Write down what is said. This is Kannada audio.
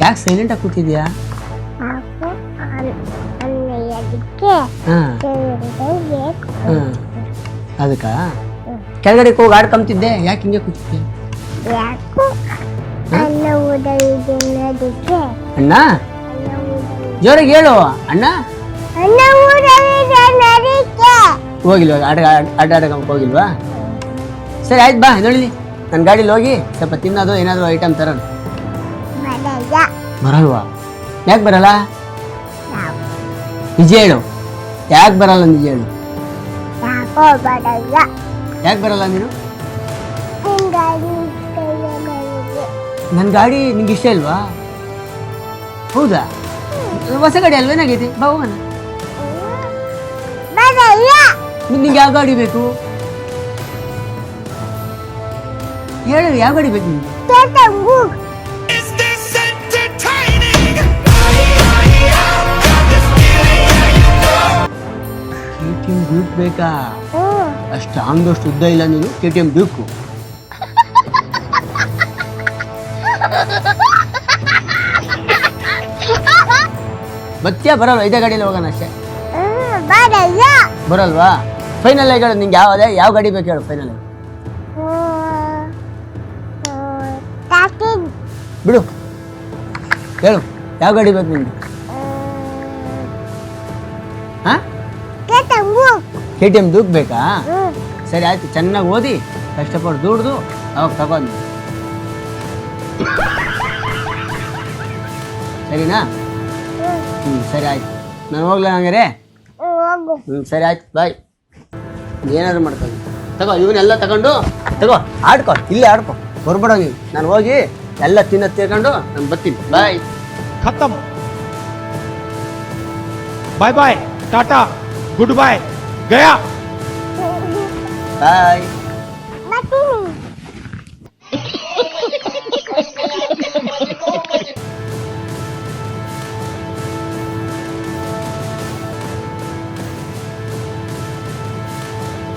ಯಾಕೆ ಸೈಲೆಂಟ್ ಆಗಿ ಕೂತಿದ್ಯಾ? ಅದಕ್ಕ ಕೆಳಗಡೆ ಹೋಗಿ ಆಡ್ಕೊಂತಿದ್ದೆ, ಯಾಕೆ ಹಿಂಗೆ ಕೂತಿದ್ದೆ? ಅಣ್ಣ ಜೋರಾಗಿ ಹೇಳು. ಅಣ್ಣ ಹೋಗಿಲ್ವಾ? ಆಡಕ್ಕೆ ಹೋಗಿಲ್ವಾ? ಸರಿ ಆಯ್ತು, ಬಾ ನೋಡಿ ನನ್ನ ಗಾಡೀಲಿ ಹೋಗಿ ಸ್ವಲ್ಪ ತಿನ್ನೋದು ಏನಾದರೂ ಐಟಮ್ ತರೋಣ. ಬರಲ್ವಾ? ಯಾಕೆ ಬರಲ್ಲ? ನಿಜ ಹೇಳು, ಯಾಕೆ ಬರಲ್ಲ? ನಿಜ ಹೇಳು, ಯಾಕೆ ಬರಲ್ಲ ನೀನು? ನನ್ನ ಗಾಡಿ ನಿಂಗೆ ಇಷ್ಟ ಇಲ್ವಾ? ಹೌದಾ? ಹೊಸ ಗಾಡಿ ಅಲ್ವೇನಾಗೈತಿ? ಬಾ ಹೋಗೋಣ. ನಿಂಗೆ ಯಾವ ಗಾಡಿ ಬೇಕು ಹೇಳು, ಯಾವ ಗಾಡಿ ಬೇಕು ನಿಂಗೆ? KTM ಡ್ಯೂಕ್ ಬೇಕಾ? ಅಷ್ಟು ಆಂದಷ್ಟು ಉದ್ದ ಇಲ್ಲ ನೀನು, KTM ಡ್ಯೂಕು. ಬತ್ತಿಯಾ? ಬರಲ್ವಾ? ಇದೇ ಗಾಡಿಯಲ್ಲಿ ಹೋಗೋಣ ಅಷ್ಟೇ. ಬರಲ್ವಾ? ಫೈನಲ್ ಆಗಿ ಹೇಳು, ನಿಂಗೆ ಯಾವ ಗಾಡಿ ಬೇಕು ಹೇಳು. ಫೈನಲ್ ಆಗಿ ಬಿಡು, ಹೇಳು ಯಾವ ಗಾಡಿ ಬೇಕು ನಿಂಗೆ? KTM ಡ್ಯೂಕ್ ಬೇಕಾ? ಸರಿ ಆಯ್ತು, ಚೆನ್ನಾಗಿ ಓದಿ ಕಷ್ಟಪಟ್ಟು ದುಡ್ದು ಅವಾಗ ತಗೊಂಡು. ಸರಿನಾ? ಸರಿ ಆಯ್ತು, ನಾನು ಹೋಗ್ಲ ಹಂಗಾರೆ. ಸರಿ ಆಯ್ತು, ಬಾಯ್. ಏನಾದ್ರು ಮಾಡ್ಕೊಂಡು ತಗೋ, ಇವನ್ನೆಲ್ಲ ತಗೊಂಡು ತಗೋ, ಆಡ್ಕೊ, ಇಲ್ಲೇ ಆಡ್ಕೊ, ಬರ್ಬೇಡ ನೀವು. ನಾನು ಹೋಗಿ ಎಲ್ಲ ತಿರ್ಕೊಂಡು ನಾನು ಬರ್ತೀನಿ. ಬಾಯ್. ಖತಮ್. ಬಾಯ್ ಬಾಯ್, ಟಾಟಾ, ಗುಡ್ ಬಾಯ್, ಗಯಾ. ಬಾಯ್.